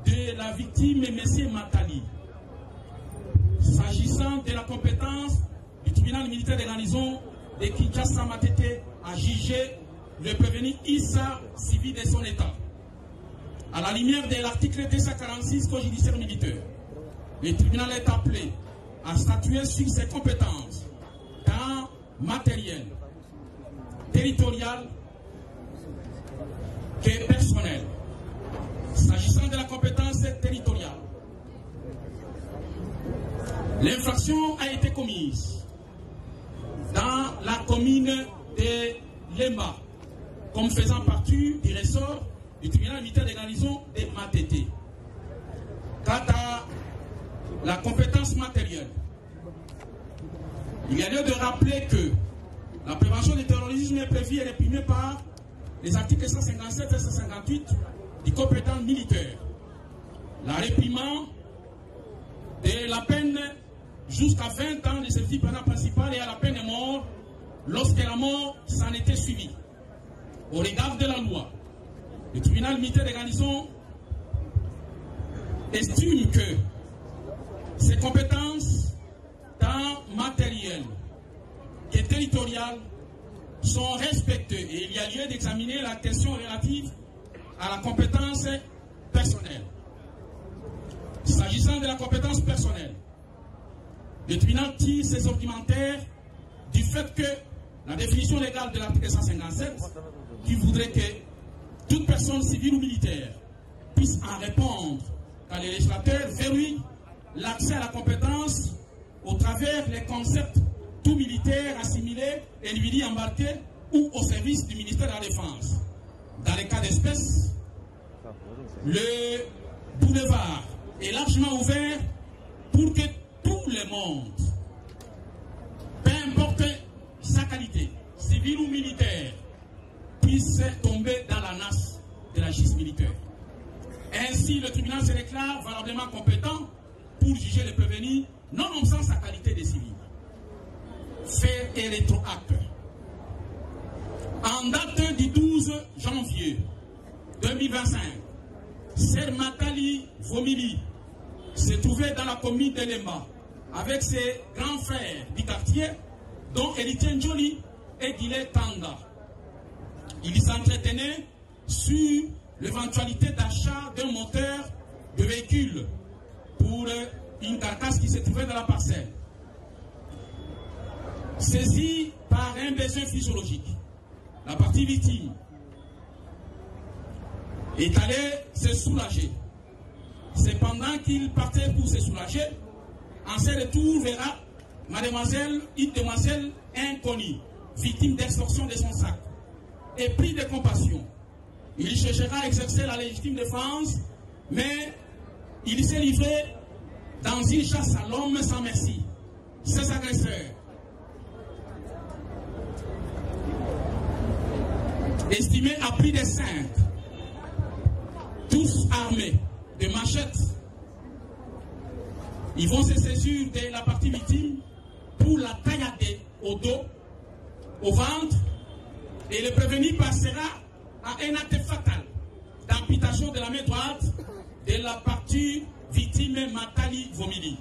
de la victime, M. Matali. S'agissant de la compétence du tribunal militaire des garnisons de Kinshasa Matete à juger le prévenu Issa civil de son état. À la lumière de l'article 246 Code judiciaire militaire, le tribunal est appelé à statuer sur ses compétences tant matérielles, territoriales que personnelles. S'agissant de la compétence territoriale, l'infraction a été commise dans la commune de Lemba, comme faisant partie du ressort du tribunal militaire des garnisons de Matete. Quant à la compétence matérielle, il y a lieu de rappeler que la prévention du terrorisme est prévue et réprimée par les articles 157 et 158 du Code pénal militaire. La réprimande de la peine jusqu'à 20 ans de service pénal principal et à la peine de mort lorsque la mort s'en était suivie. Au regard de la loi, le tribunal militaire des garnisons estime que ses compétences tant matérielles que territoriales sont respectées et il y a lieu d'examiner la question relative à la compétence personnelle. S'agissant de la compétence personnelle, le tribunal tire ses argumentaires du fait que la définition légale de l'article 157 qui voudrait que toute personne civile ou militaire puisse en répondre quand le législateur verrouille l'accès à la compétence au travers les concepts tout militaire assimilé, individu embarqué ou au service du ministère de la Défense. Dans les cas d'espèce, le boulevard est largement ouvert pour que tout le monde, peu importe sa qualité, civile ou militaire, puisse tomber dans la nasse de la justice militaire. Ainsi, le tribunal se déclare valablement compétent pour juger le prévenu, nonobstant sa qualité de civil. Fait et rétroacte. En date du 12 janvier 2025, Ser Matali Vomili se trouvait dans la commune de Lemba avec ses grands frères du quartier, dont Eritien Njoli et Guillet Tanda. Ils s'entretenaient sur l'éventualité d'achat d'un moteur de véhicule pour une carcasse qui se trouvait dans la parcelle. Saisi par un besoin physiologique, la partie victime est allée se soulager. Cependant qu'il partait pour se soulager, en ce retour verra une demoiselle inconnue, victime d'extorsion de son sac, et pris de compassion. Il cherchera à exercer la légitime défense, mais il s'est livré dans une chasse à l'homme sans merci. Ses agresseurs, estimés à plus de 5, tous armés de machettes, ils vont se saisir de la partie victime pour la taillader au dos, au ventre, et le prévenu passera à un acte fatal d'amputation de la main droite de la partie victime Matali Vomili.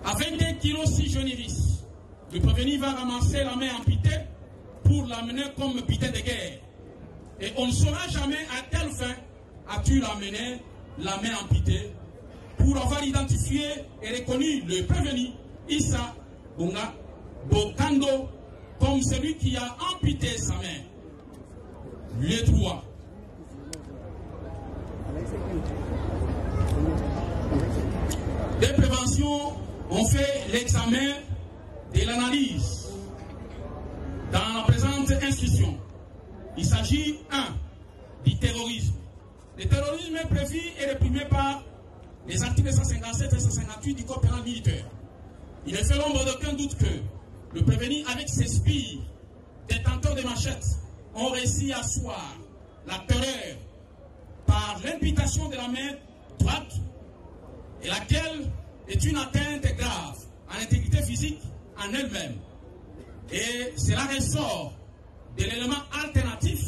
Avec 2 kilos 6 jeunevis, le prévenu va ramasser la main amputée pour l'amener comme butin de guerre. Et on ne saura jamais à quelle fin a-t-il amené la main amputée pour avoir identifié et reconnu le prévenu Issa Bunga Bokando comme celui qui a amputé sa main. Le droit. Des préventions ont fait l'examen de l'analyse dans la présente institution. Il s'agit 1. Du terrorisme. Le terrorisme est prévu et réprimé par les articles 157 et 158 du Code pénal militaire. Il ne fait l'ombre d'aucun doute que le prévenu, avec ses spies, détenteurs de machettes, ont réussi à asseoir la terreur par l'imputation de la main droite, et laquelle est une atteinte grave à l'intégrité physique en elle-même. Et cela ressort de l'élément alternatif,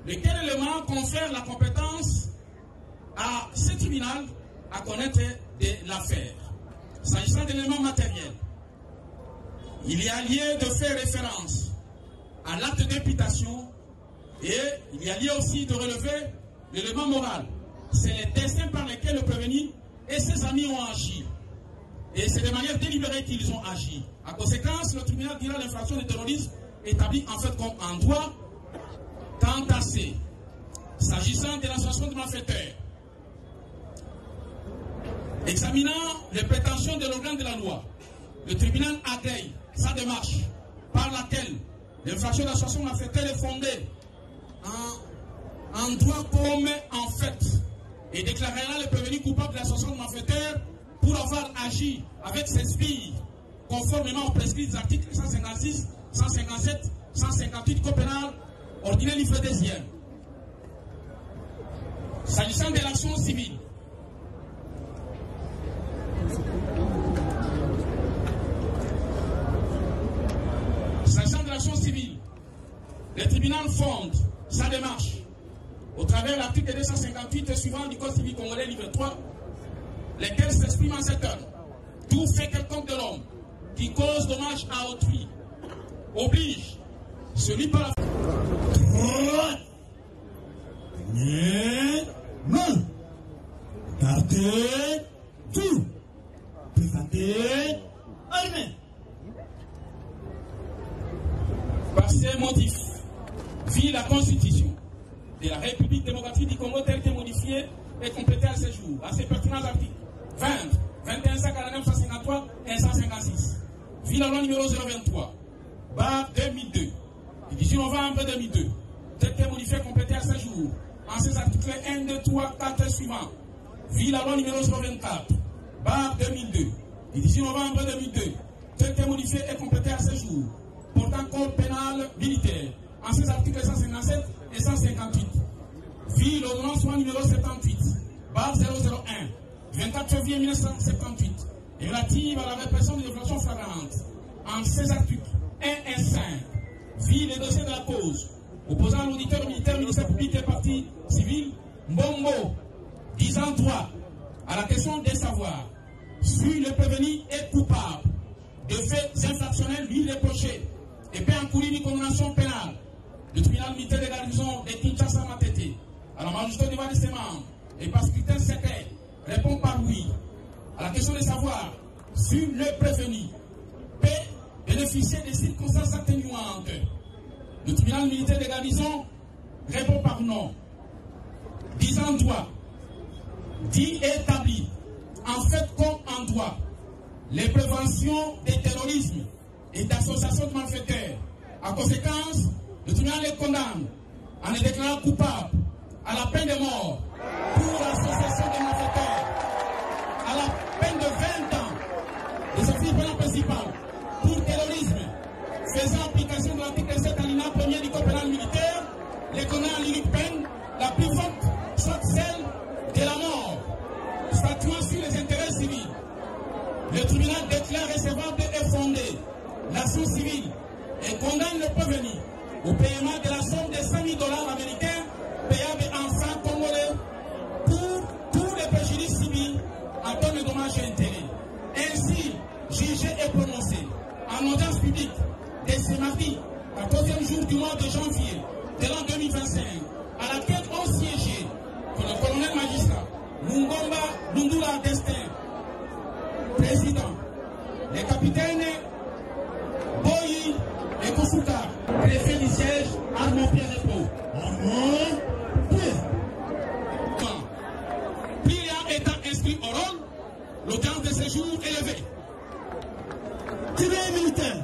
lequel élément confère la compétence à ce tribunal à connaître de l'affaire. S'agissant de l'élément matériel, il y a lieu de faire référence à l'acte d'imputation et il y a lieu aussi de relever l'élément moral. C'est le destin par lequel le prévenu et ses amis ont agi. Et c'est de manière délibérée qu'ils ont agi. En conséquence, le tribunal dira l'infraction de terrorisme établie en fait comme un droit quant à C. S'agissant de l'association de malfaiteurs, examinant les prétentions de l'organe de la loi, le tribunal accueille sa démarche par laquelle l'infraction d'association de malfaiteurs est fondée en droit comme en fait et déclarera le prévenu coupable de l'association de malfaiteurs pour avoir agi avec ses spies conformément aux prescrits des articles 156, 157, 158 du Code pénal ordinaire livre 2e. S'agissant de l'action civile, le tribunal fonde sa démarche au travers de l'article 258 et suivant du Code civil congolais livre 3, lesquels s'expriment en ces termes. Tout fait quelconque de l'homme qui cause dommage à autrui oblige celui par la main, gardez Par ces motifs, vit la Constitution de la République démocratique du Congo telle que modifiée et complétée à ce jour, à ses pertinents articles 20, 21, 149, 153 et 156. Vit la loi numéro 023, barre 2002, du 18 novembre 2002, telle que modifiée et complétée à ce jour, en ses articles 1, 2, 3, 4 et suivants. Vit la loi numéro 024, barre 2002, du 18 novembre 2002, telle que modifiée et complétée à ce jour, portant code pénal militaire, en ses articles 157 et 158. Vit l'ordonnance numéro 78, barre 001, 24 février 1978, et relative à la répression des infractions flagrantes, en ses articles 1 et 5. Vit les dossiers de la cause, opposant l'auditeur militaire, ministère public et parti civil, Mbombo, disant droit à la question des savoirs, si le prévenu est coupable de faits infractionnels lui reprochés et peut encourir une condamnation pénale, le tribunal militaire de garnison de Kinshasa Matete, à la majesté du de ses membres, et par scrutin secret, répond par oui à la question de savoir si le prévenu peut bénéficier des circonstances atténuantes. Le tribunal militaire de garnison répond par non, disant droit, dit et établi, en fait comme en droit, les préventions des terrorismes et d'associations de malfaiteurs. En conséquence, le tribunal les condamne en les déclarant coupables à la peine de mort pour l'association des malfaiteurs, à la peine de 20 ans de sortie pénale principale pour terrorisme, faisant application de l'article 7 alinéa 1er du code pénal militaire, les condamne à l'unique peine la plus forte, soit celle de la mort, statuant sur les intérêts civils. Le tribunal déclare recevable et fondé l'action civile et condamne le prévenu au paiement de la somme de $100 000 américains payable en francs congolais pour tous les préjudices subis en termes de dommages et intérêts. Ainsi, jugé et prononcé en audience publique de ce mardi, 14e jour du mois de janvier de l'an 2025, à laquelle ont siégé le colonel magistrat Mungomba Lundula Destin, président, les capitaines Boyi et Kosuka, préfet du siège, Armand Pierre Repos. Pliant étant inscrit au rôle, l'audience de séjour est levée. Tiré militaire.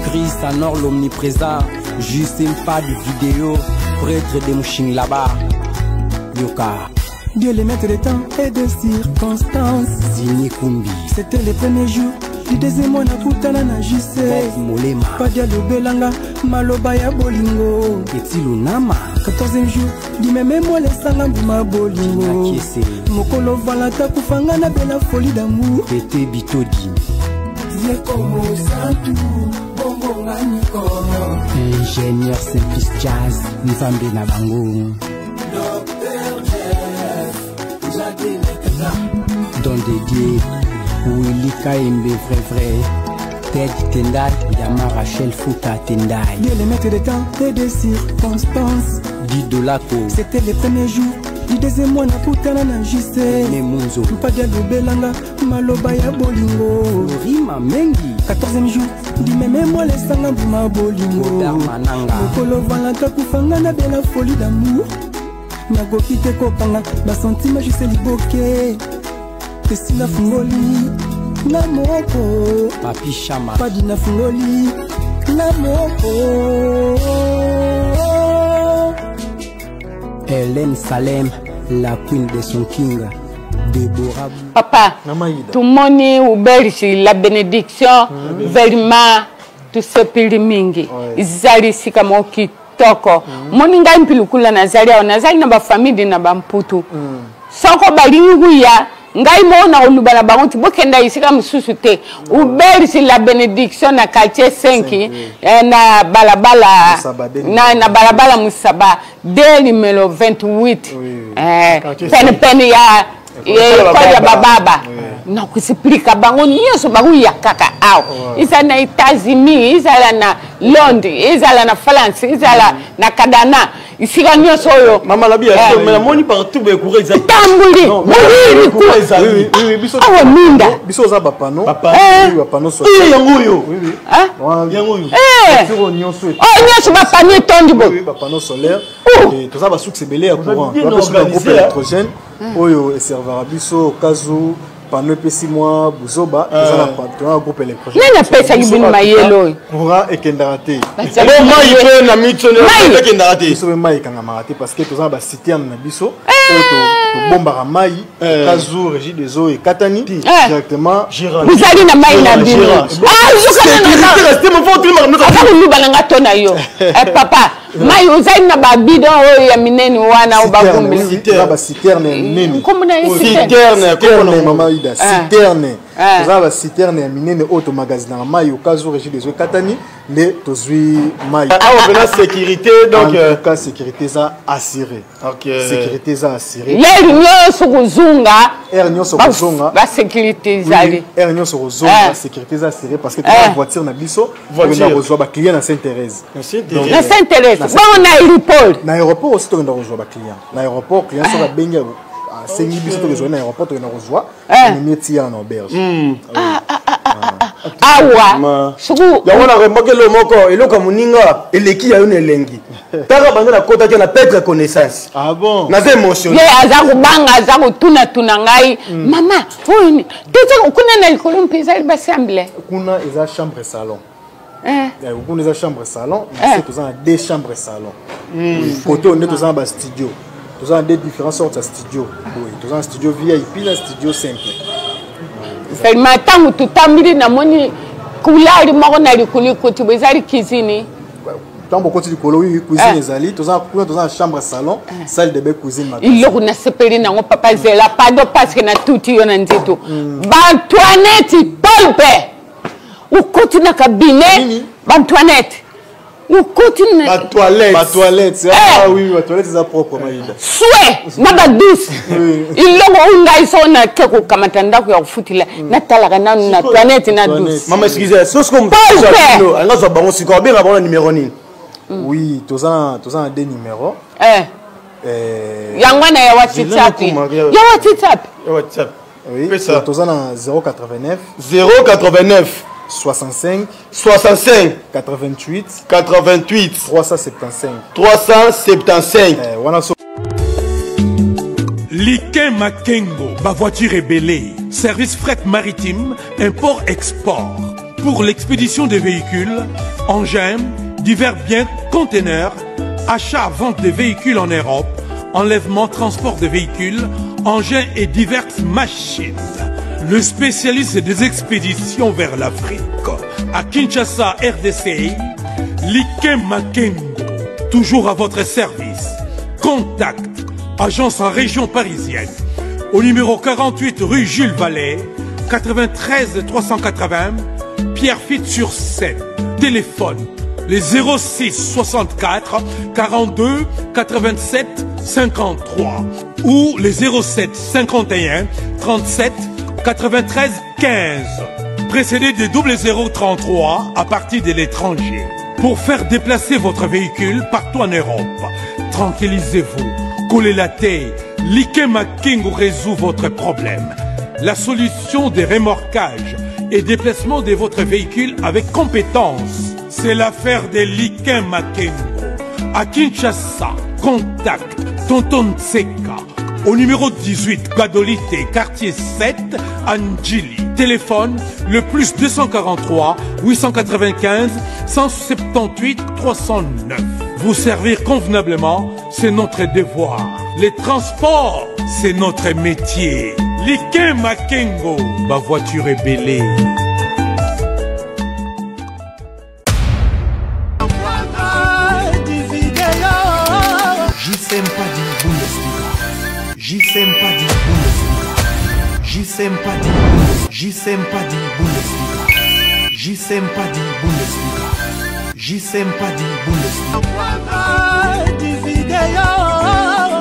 Christ Anor l'omniprésent, juste une pas de vidéo, prêtre de Mouching là-bas. Yoka. Dieu le maître des temps et de circonstances. Zini Kumbi. C'était le premier jour du deuxième mois na putana na jise. Molema. Padia Lobelanga, Maloba ya Bolingo. Etilu Nama. 14e jour du même mois les sangambuma Bolingo. Mokolo Valata kufanga na bela folie d'amour. Pété Bitodi. Ingénieur Simplice Jazz, Nzambe na bango. Don dédié, Willy Kaimbe vrai. Ted Tendai, Yama Rachel Fouta Tendai. Dieu le maître des temps et des circonstances. Guido Laco. C'était le premier jour du deuxième mois na putana na jise. Nemunzo. Padia Lobelanga, Maloba ya Bolingo. Rima Mengi. 14e jour du même mois les sangambuma Bolingo. Mokolo Valata kufanga na bela folie d'amour. Nagoki te kopanga basentima juste liboke. Pesi na fungoli na moko. Papi Chama. Padi na fungoli na moko. Hélène Salem, la queen de son king. Déborah. Papa, tout le monde est ouvert la bénédiction, vraiment, tout ce pays mingi. Zari sika moki toko. Moninga impilukula na zari au nazari na ba famille na ba mputu. Soko balingu ya ngai mona olubala bango bokenda isika mususu te. Ouvert la bénédiction na quartier 5 na balabala na balabala Musaba dès numéro 28. Pen ya kwa ya bababa na kusiplika bango nyonso bakuya kaka awa izala na États-Unis izala na Londres izala na France izala na Canada isika nyonso oyo mama labi mais moni partout be courir exact tambuli moliri ku oui biso awa minda biso za ba panneau so yango yo yango yo tiro nyonso nyonso ba panneau tondi bo ba panneau solaire et tout ça ba succès belé à courant ba besoin d'un groupe électrogène oyo et servera biso kazu pendant 6 mois buzoba dans un groupe électrogène nana pesa libini mayelo courant et kendarate bon mai pe na mitone et kendarate so mai kanga marate parce que tous ba citerne na biso to bomba mai kazu régie des eaux et katani directement Gérard vous allez na mai na bino je rester mon fort tellement aka luba nga tona yo papa mai uzali na babido oyo ya mineni wana ubagumbila citerne nini citerne mama ida citerne za ba citerne ya minene auto magazine na mai okazo régie des eaux katani ne tozui mai awa bena sécurité donc cas sécurité ça assuré OK sécurité ça assuré l'air nyonso kuzunga ba sécurité zali air nyonso kuzunga sécurité ça assuré parce que la voiture na biso voiture na reçoit ba client na Sainte-Thérèse na Sainte-Thérèse bon na aéroport aussi to na reçoit ba client na aéroport client so ba benga sengi biso to reçoit na aéroport to na reçoit ni métier en auberge awa suku yango na remarqué le moko eloko muninga eleki ya yone elengi taka bande na kota na perdre connaissance ah bon na ze émotion ye aza kubanga aza kutuna tuna ngai mama oyini tete kuna na likolo mpeza libasemble kuna eza chambre salon kuna eza chambre salon c'est tous en deux chambres salon côté on est tous en bas studio tous en deux différentes sortes de studio oui tous en studio VIP la studio simple c'est matangu tutambili na moni kulali moko na likuli kuti bezali cuisine tant beaucoup de colo oui cuisine ezali tous en chambre salon salle de bain cuisine iloko na sepeli na ngo papa zela pado parce que na tuti yo na nzito Antoinette Polpe ukuti na kabine Antoinette ukuti na toilette ah oui toilette za propre maïda souhait na ba douce iloko unga isona ke ko kamata ndako ya kufutila na talaka na Antoinette na douce mama excusez so ce qu'on peut anga zo bango siko bien ba numéro nini oui tous en deux numéros yangwana ya WhatsApp oui tous en 089 65 88 375 Liken Makengo, ma voiture est belée. Service fret maritime, import-export. Pour l'expédition des véhicules, engins, divers biens, conteneurs, achat-vente des véhicules en Europe, enlèvement, transport de véhicules, engins et diverses machines. Le spécialiste des expéditions vers l'Afrique, à Kinshasa, RDC, Liken Makengo, toujours à votre service. Contact, agence en région parisienne, au numéro 48 rue Jules Vallée, 93 380, Pierrefitte-sur-Seine. Téléphone, les 06 64 42 87 53 ou les 07 51 37 93 15, précédé de 0033 à partir de l'étranger. Pour faire déplacer votre véhicule partout en Europe, tranquillisez-vous, collez la tête, Liken Makengo résout votre problème. La solution des remorquages et déplacement de votre véhicule avec compétence, c'est l'affaire de Liken Makengo. À Kinshasa, contact Tonton Tseka au numéro 18, Gadolité, quartier 7, Anjili. Téléphone, le plus 243 895 178 309. Vous servir convenablement, c'est notre devoir. Les transports, c'est notre métier. Liken Makengo, ma voiture est belée. Bundesliga.